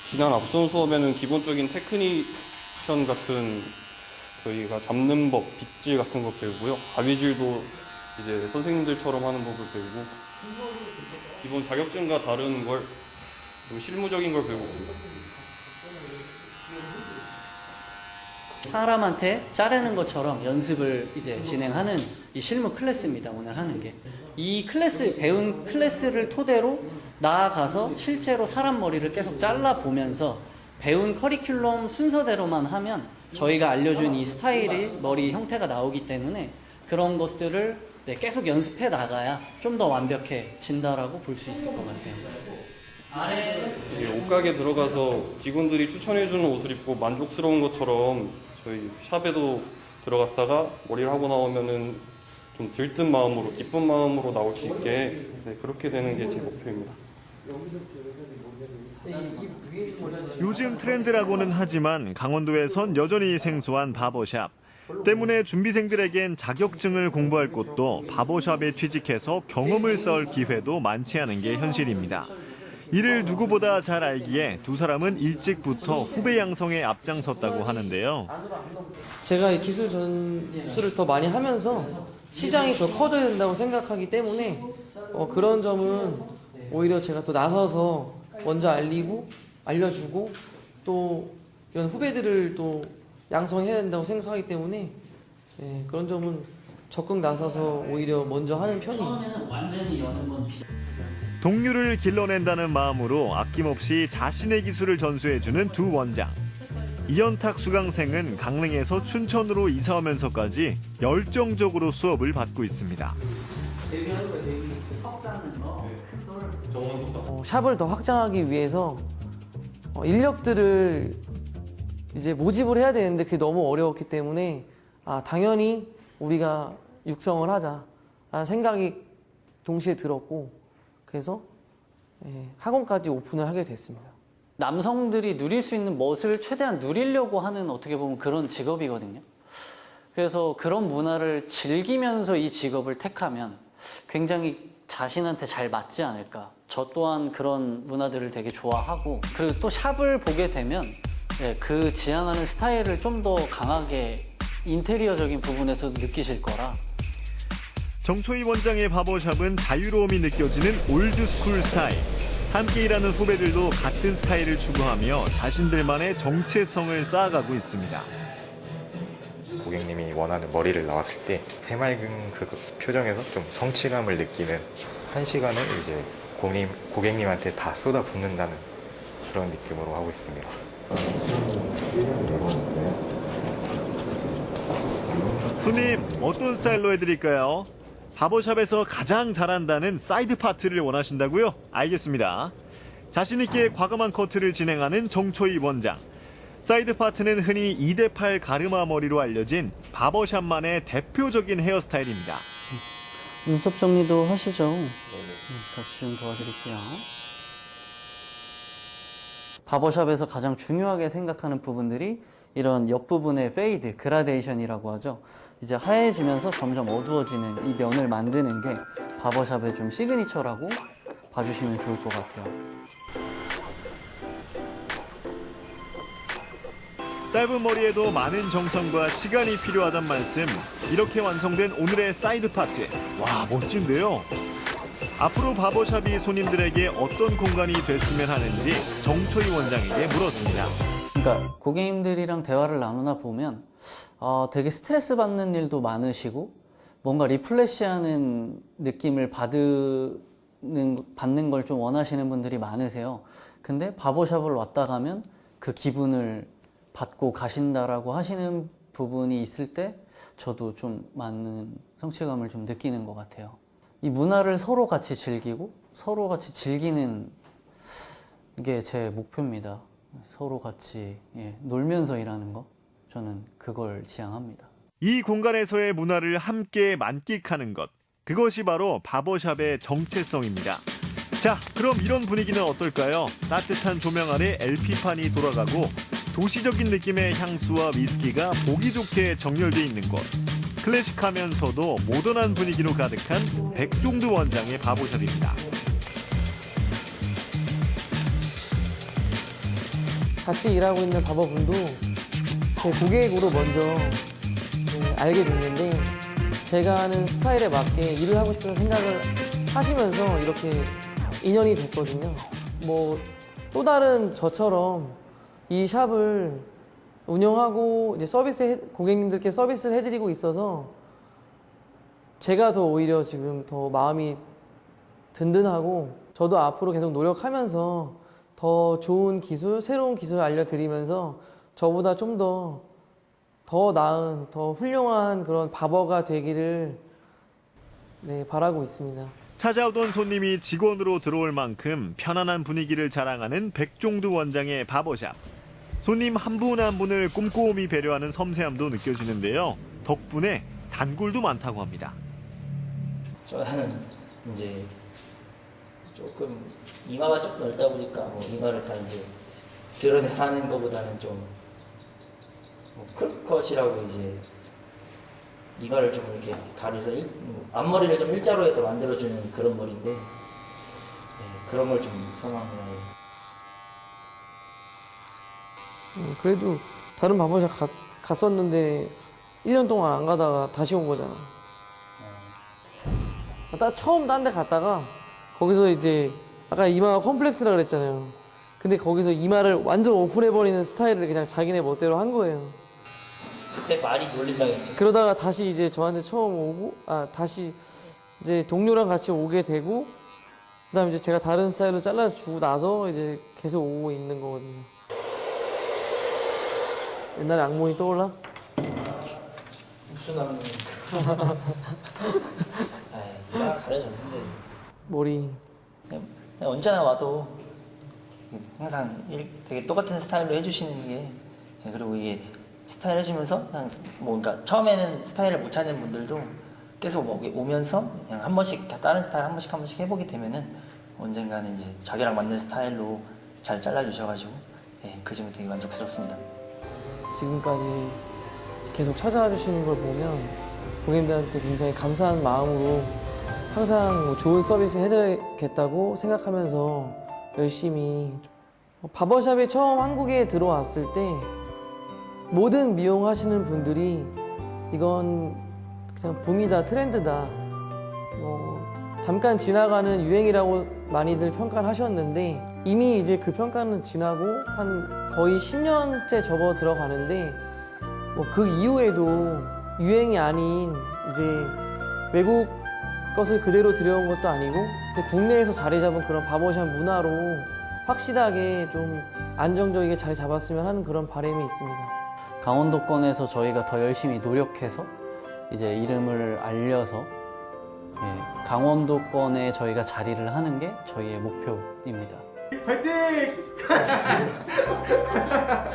지난 앞선 수업에는 기본적인 테크니션 같은 저희가 잡는 법, 빗질 같은 거 배우고요. 가위질도 이제 선생님들처럼 하는 법을 배우고 기본 자격증과 다른 걸 그리고 실무적인 걸 배우고 사람한테 자르는 것처럼 연습을 이제 진행하는 이 실무 클래스입니다. 오늘 하는 게. 이 클래스, 배운 클래스를 토대로 나아가서 실제로 사람 머리를 계속 잘라보면서 배운 커리큘럼 순서대로만 하면 저희가 알려준 이 스타일이 머리 형태가 나오기 때문에 그런 것들을 계속 연습해 나가야 좀 더 완벽해진다라고 볼 수 있을 것 같아요. 이게 옷가게 들어가서 직원들이 추천해주는 옷을 입고 만족스러운 것처럼 저희 샵에도 들어갔다가 머리를 하고 나오면은 좀 들뜬 마음으로 기쁜 마음으로 나올 수 있게 그렇게 되는 게 제 목표입니다. 요즘 트렌드라고는 하지만 강원도에선 여전히 생소한 바버샵. 때문에 준비생들에겐 자격증을 공부할 곳도 바버샵에 취직해서 경험을 쌓을 기회도 많지 않은 게 현실입니다. 이를 누구보다 잘 알기에 두 사람은 일찍부터 후배 양성에 앞장섰다고 하는데요. 제가 이 기술 전수를 더 많이 하면서 시장이 더 커져야 된다고 생각하기 때문에 그런 점은 오히려 제가 더 나서서 먼저 알려주고 또 이런 후배들을 또 양성해야 된다고 생각하기 때문에 그런 점은 적극 나서서 오히려 먼저 하는 편이에요. 동료를 길러낸다는 마음으로 아낌없이 자신의 기술을 전수해주는 두 원장. 이연탁 수강생은 강릉에서 춘천으로 이사오면서까지 열정적으로 수업을 받고 있습니다. 샵을 더 확장하기 위해서 인력들을 이제 모집을 해야 되는데 그게 너무 어려웠기 때문에 당연히 우리가 육성을 하자라는 생각이 동시에 들었고 그래서 학원까지 오픈을 하게 됐습니다. 남성들이 누릴 수 있는 멋을 최대한 누리려고 하는 어떻게 보면 그런 직업이거든요. 그래서 그런 문화를 즐기면서 이 직업을 택하면 굉장히 자신한테 잘 맞지 않을까. 저 또한 그런 문화들을 되게 좋아하고 그리고 또 샵을 보게 되면 그 지향하는 스타일을 좀 더 강하게 인테리어적인 부분에서 느끼실 거라. 정초희 원장의 바버샵은 자유로움이 느껴지는 올드스쿨 스타일. 함께 일하는 후배들도 같은 스타일을 추구하며 자신들만의 정체성을 쌓아가고 있습니다. 고객님이 원하는 머리를 나왔을 때 해맑은 그 표정에서 좀 성취감을 느끼는 1시간을 이제 고객님한테 다 쏟아붓는다는 그런 느낌으로 하고 있습니다. 손님, 어떤 스타일로 해드릴까요? 바버샵에서 가장 잘한다는 사이드 파트를 원하신다고요? 알겠습니다. 자신있게 과감한 커트를 진행하는 정초희 원장. 사이드 파트는 흔히 2대8 가르마 머리로 알려진 바버샵만의 대표적인 헤어스타일입니다. 눈썹 정리도 하시죠. 같이 좀 도와드릴게요. 바버샵에서 가장 중요하게 생각하는 부분들이 이런 옆부분의 페이드, 그라데이션이라고 하죠. 이제 하얘지면서 점점 어두워지는 이 면을 만드는 게 바버샵의 좀 시그니처라고 봐주시면 좋을 것 같아요. 짧은 머리에도 많은 정성과 시간이 필요하단 말씀. 이렇게 완성된 오늘의 사이드 파트. 와, 멋진데요? 앞으로 바버샵이 손님들에게 어떤 공간이 됐으면 하는지 정초희 원장에게 물었습니다. 그러니까 고객님들이랑 대화를 나누나 보면 되게 스트레스 받는 일도 많으시고 뭔가 리플레시하는 느낌을 받는 걸 좀 원하시는 분들이 많으세요. 근데 바버샵을 왔다 가면 그 기분을 받고 가신다라고 하시는 부분이 있을 때 저도 좀 많은 성취감을 좀 느끼는 것 같아요. 이 문화를 서로 같이 즐기고 서로 같이 즐기는 게 제 목표입니다. 서로 같이 놀면서 일하는 거, 저는 그걸 지향합니다. 이 공간에서의 문화를 함께 만끽하는 것. 그것이 바로 바버샵의 정체성입니다. 자, 그럼 이런 분위기는 어떨까요? 따뜻한 조명 아래 LP판이 돌아가고 도시적인 느낌의 향수와 위스키가 보기 좋게 정렬돼 있는 곳. 클래식하면서도 모던한 분위기로 가득한 백종두 원장의 바버샵입니다. 같이 일하고 있는 바버분도 제 고객으로 먼저 알게 됐는데 제가 하는 스타일에 맞게 일을 하고 싶은 생각을 하시면서 이렇게 인연이 됐거든요. 뭐 또 다른 저처럼 이 샵을 운영하고 이제 고객님들께 서비스를 해드리고 있어서 제가 더 오히려 지금 더 마음이 든든하고 저도 앞으로 계속 노력하면서 더 좋은 기술, 새로운 기술 알려드리면서 저보다 좀 더 나은, 더 훌륭한 그런 바버가 되기를 바라고 있습니다. 찾아오던 손님이 직원으로 들어올 만큼 편안한 분위기를 자랑하는 백종두 원장의 바버샵. 손님 한 분 한 분을 꼼꼼히 배려하는 섬세함도 느껴지는데요. 덕분에 단골도 많다고 합니다. 저는 이제 조금 이마가 조금 넓다 보니까 이마를 다 이제 드러내서 하는 것보다는 좀 크롭컷이라고 이제 이마를 좀 이렇게 가려서 앞머리를 좀 일자로 해서 만들어주는 그런 머리인데 그런 걸 좀 선호합니다. 그래도 다른 바버샵 갔었는데 1년 동안 안 가다가 다시 온 거잖아. 처음 딴 데 갔다가 거기서 이제 아까 이마가 컴플렉스라 그랬잖아요. 근데 거기서 이마를 완전 오픈해버리는 스타일을 그냥 자기네 멋대로 한 거예요. 그때 많이 놀린다고 했죠. 그러다가 다시 이제 저한테 처음 오고 다시 이제 동료랑 같이 오게 되고 그다음에 이제 제가 다른 스타일로 잘라주고 나서 이제 계속 오고 있는 거거든요. 옛날에 악몽이 떠올라? 무슨 악몽이? 이마 가려졌는데. 머리. 그냥 언제나 와도 항상 되게 똑같은 스타일로 해주시는 게 그리고 이게 스타일 해주면서 그냥 그러니까 처음에는 스타일을 못 찾는 분들도 계속 오면서 그냥 한 번씩 다른 스타일 한 번씩 해보게 되면은 언젠가는 이제 자기랑 맞는 스타일로 잘 잘라주셔가지고 그 점이 되게 만족스럽습니다. 지금까지 계속 찾아와 주시는 걸 보면 고객님들한테 굉장히 감사한 마음으로 항상 좋은 서비스 해드리겠다고 생각하면서 열심히 바버샵에 처음 한국에 들어왔을 때 모든 미용 하시는 분들이 이건 그냥 붐이다, 트렌드다, 잠깐 지나가는 유행이라고 많이들 평가를 하셨는데 이미 이제 그 평가는 지나고 한 거의 10년째 접어 들어가는데 그 이후에도 유행이 아닌 이제 외국 것을 그대로 들여온 것도 아니고 국내에서 자리 잡은 그런 바버샵 문화로 확실하게 좀 안정적이게 자리 잡았으면 하는 그런 바람이 있습니다. 강원도권에서 저희가 더 열심히 노력해서 이제 이름을 알려서 강원도권에 저희가 자리를 하는 게 저희의 목표입니다. 화이팅!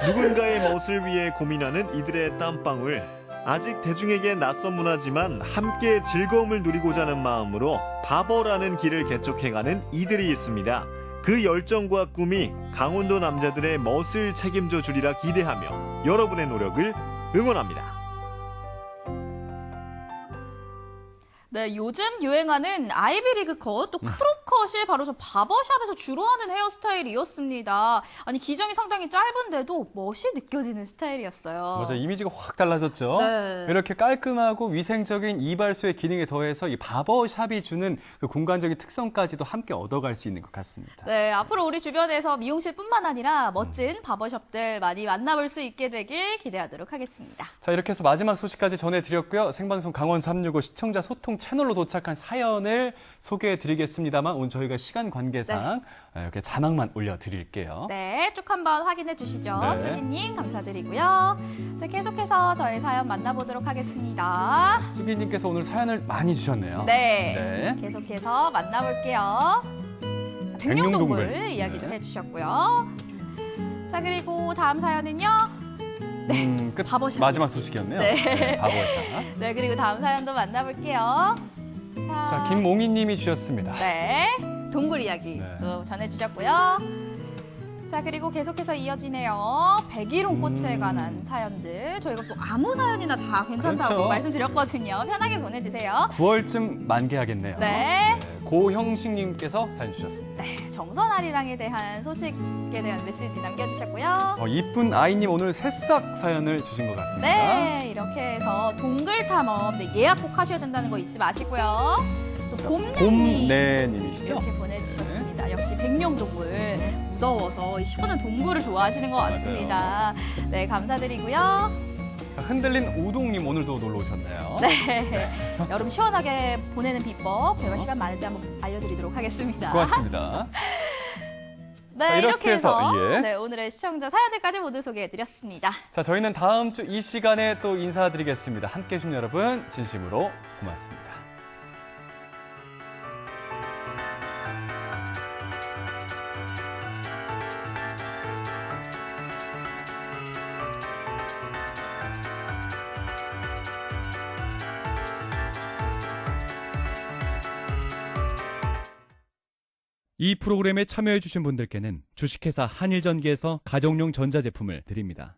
누군가의 멋을 위해 고민하는 이들의 땀방울. 아직 대중에게 낯선 문화지만 함께 즐거움을 누리고자 하는 마음으로 바버라는 길을 개척해가는 이들이 있습니다. 그 열정과 꿈이 강원도 남자들의 멋을 책임져 주리라 기대하며 여러분의 노력을 응원합니다. 네, 요즘 유행하는 아이비리그 컷, 또 크롭컷이 바로 저 바버샵에서 주로 하는 헤어스타일이었습니다. 아니, 기장이 상당히 짧은데도 멋이 느껴지는 스타일이었어요. 맞아, 이미지가 확 달라졌죠. 네. 이렇게 깔끔하고 위생적인 이발소의 기능에 더해서 이 바버샵이 주는 그 공간적인 특성까지도 함께 얻어갈 수 있는 것 같습니다. 네, 앞으로 우리 주변에서 미용실뿐만 아니라 멋진 바버샵들 많이 만나볼 수 있게 되길 기대하도록 하겠습니다. 자, 이렇게 해서 마지막 소식까지 전해드렸고요. 생방송 강원 365 시청자 소통 채널로 도착한 사연을 소개해드리겠습니다.만 오늘 저희가 시간 관계상 이렇게 자막만 올려드릴게요. 네, 쭉 한번 확인해 주시죠. 네. 수기님 감사드리고요. 네, 계속해서 저희 사연 만나보도록 하겠습니다. 수기님께서 오늘 사연을 많이 주셨네요. 네, 계속해서 만나볼게요. 자, 백룡동굴 백룡동굴. 이야기도 네. 해주셨고요. 자, 그리고 다음 사연은요. 끝. 바버샵. 마지막 소식이었네요. 네. 바버샵. 네, 그리고 다음 사연도 만나볼게요. 자, 김몽희님이 주셨습니다. 네, 동굴 이야기 또 전해주셨고요. 자, 그리고 계속해서 이어지네요. 백일홍 꽃에 관한 사연들. 저희가 또 아무 사연이나 다 괜찮다고 그렇죠. 말씀드렸거든요. 편하게 보내주세요. 9월쯤 만개하겠네요. 네. 고형식님께서 사연 주셨습니다. 네, 정선아리랑에 대한 소식에 대한 메시지 남겨주셨고요. 이쁜 아이님 오늘 새싹 사연을 주신 것 같습니다. 네, 이렇게 해서 동굴 탐험 예약 꼭 하셔야 된다는 거 잊지 마시고요. 또 봄내님이시죠? 이렇게 보내주셨습니다. 역시 백룡동굴 무더워서 10분은 동굴을 좋아하시는 것 같습니다. 네, 감사드리고요. 흔들린 우동님 오늘도 놀러 오셨네요. 네, 여름 시원하게 보내는 비법 저희가 시간 많을 때 한번 알려드리도록 하겠습니다. 고맙습니다. 네, 자, 이렇게 해서 예. 네, 오늘의 시청자 사연들까지 모두 소개해드렸습니다. 자, 저희는 다음 주 이 시간에 또 인사드리겠습니다. 함께해 주신 여러분 진심으로 고맙습니다. 이 프로그램에 참여해 주신 분들께는 주식회사 한일전기에서 가정용 전자제품을 드립니다.